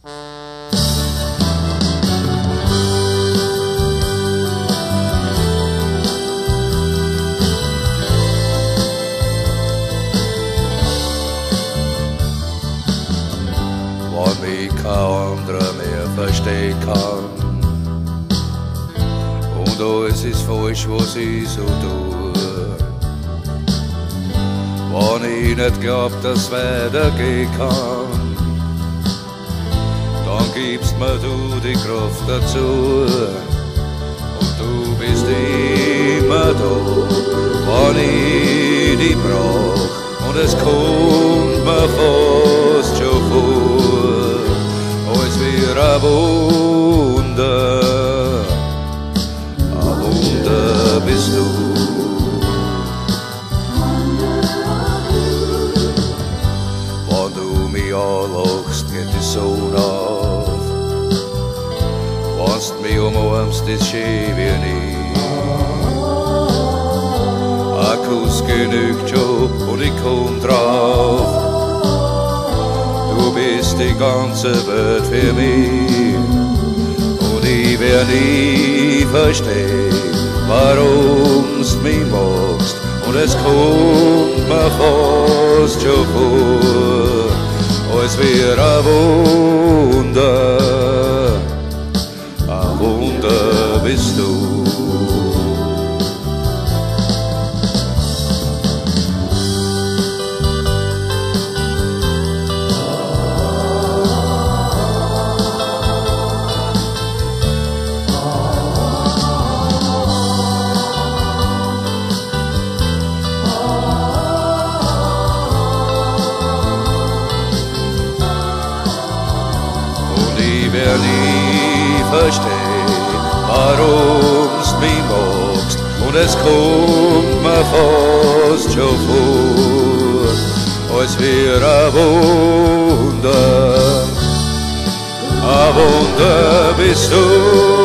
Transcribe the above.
Wann mich kein anderer mehr verstehen kann und alles ist falsch, was ich so tue. Wann ich nicht glaub, dass es weitergehen kann, dann gibst mir du die Kraft dazu. Und du bist immer da, wann ich dich brauch. Und es kommt mir fast schon vor, als wär ein Wunder bist du. Wenn du mich anlachst, geht die Sonne auf. Wenn du mich umarmst, ist schön wie nie. Ein Kuss genügt schon und ich komm drauf. Du bist die ganze Welt für mich. Und ich werd nie verstehen, warum's mich magst. Und es kommt mir fast schon vor, als wär ein Wunder bist du. Ich werd nie verstehen, warum's mich magst. Und es kommt mir fast schon vor, als wär ein Wunder bist du.